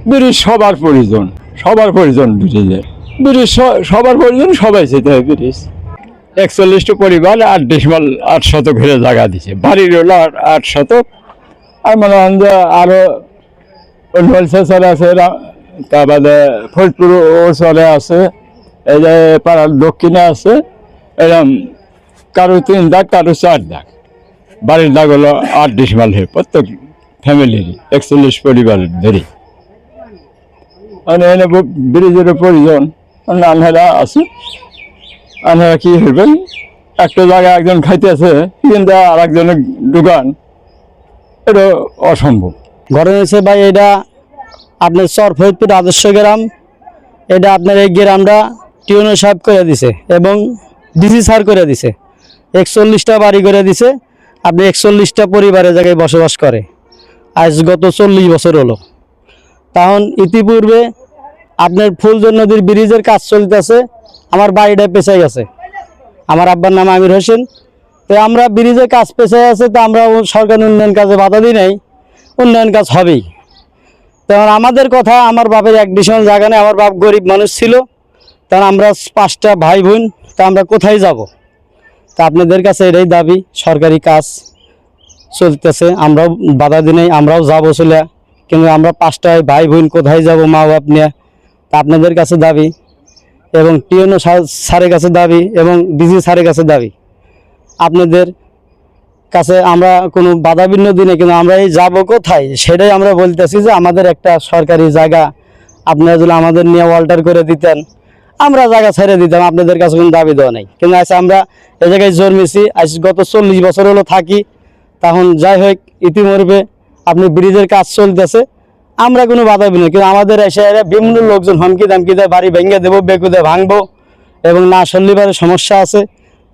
Bridge সবার প্রয়োজন, সবার প্রয়োজন ব্রিজের। ব্রিজ সবার প্রয়োজন, সবাই যেতে হয় ব্রিজ। 41টা পরিবার 8 শতক ঘিরে জায়গা দিছে, বাড়ির হলো 8 শতক। আর মনে হন যে আরো চলে আছে, তা বাদে ফরিদপুর ও চলে আছে, এই যে পাড়ার দক্ষিণে আছে, এরকম কারো 3 দাগ, কারো 4 দাগ। বাড়ির দাগ হলো 8 ডিসমাল হয়ে প্রত্যেক ফ্যামিলির 41 পরিবারের ধরে। মানে এনে ব্রিজের প্রয়োজন। আনহারা আছে, আনহারা কি হইবেন, একটা জায়গায় একজন খাইতেছে কিন্তু আর একজনের দোকান, এটা অসম্ভব। ঘটনা হচ্ছে ভাই, এটা আপনার চর ফরিদপুর আদর্শ গ্রাম। এটা আপনার এই গ্রামটা টিউনো সাহেব করে দিছে এবং ডিসি স্যার করে দিছে। 41টা বাড়ি করে দিছে। আপনি 41টা পরিবারের জায়গায় বসবাস করে আজ গত 40 বছর হলো। তখন ইতিপূর্বে আপনার ফুলজর নদীর ব্রিজের কাজ চলতেছে, আমার বাড়িটা পেছাই গেছে। আমার আব্বার নাম আমির হোসেন। তো আমরা ব্রিজের কাজ পেছাই আছে, তো আমরা সরকারি উন্নয়ন কাজে বাধা দিই নাই, উন্নয়ন কাজ হবেই। তখন আমাদের কথা, আমার বাপের এক ডিসিশন জায়গা নেই, আমার বাপ গরিব মানুষ ছিল। তখন আমরা 5টা ভাই বোন, তা আমরা কোথায় যাব? তা আপনাদের কাছে এটাই দাবি, সরকারি কাজ চলতেছে, আমরাও বাধা দিই নাই, আমরাও যাবো চলে। কিন্তু আমরা 5টা ভাই বোন কোথায় যাব মা বাপ নিয়ে? তা আপনাদের কাছে দাবি, এবং টিএনও স্যারের কাছে দাবি, এবং ডিজি স্যারের কাছে দাবি। আপনাদের কাছে আমরা কোনো বাধা বিঘ্ন দিই, কিন্তু আমরা এই যাবো কোথায় সেটাই আমরা বলতেছি, যে আমাদের একটা সরকারি জায়গা আপনারা যদি আমাদের নিয়ে অল্টার করে দিতেন, আমরা জায়গা ছেড়ে দিতাম। আপনাদের কাছে কোনো দাবি দেওয়া নেই, কিন্তু আজ আমরা এই জায়গায় জন্মেছি, আজ গত 40 বছর হলো থাকি। তখন যাই হোক, ইতিমধ্যে আপনি ব্রিজের কাজ চলতেছে, আমরা কোনো বাধা বিঘ্ন, কিন্তু আমাদের এসে বিভিন্ন লোকজন হুমকি দামকি দেয়, বাড়ি ভেঙে দেবো, বেকুদে ভাঙবো, এবং না সল্লিবারের সমস্যা আছে।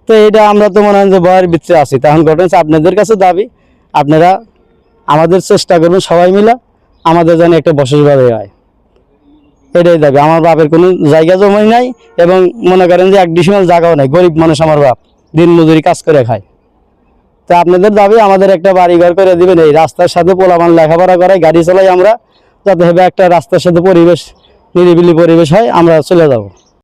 তো এটা আমরা তো মনে হয় যে ভয়ের ভিতরে আছি। তখন ঘটনা আপনাদের কাছে দাবি, আপনারা আমাদের চেষ্টা করবেন সবাই মিলে, আমাদের যেন একটা বসবাস বাড়ি হয়, এটাই দাবি। আমার বাপের কোনো জায়গা জমি নাই, এবং মনে করেন যে 1 ডিসিমাল জায়গাও নাই, গরিব মানুষ আমার বাপ, দিন মজুরি কাজ করে খায়। তো আপনাদের দাবি আমাদের একটা বাড়ি ঘর করে দিবেন, এই রাস্তার সাথে পোলাপান লেখাপড়া করাই, গাড়ি চালাই আমরা, যাতে হবে একটা রাস্তার সাথে পরিবেশ, নিরিবিলি পরিবেশ হয়, আমরা চলে যাব।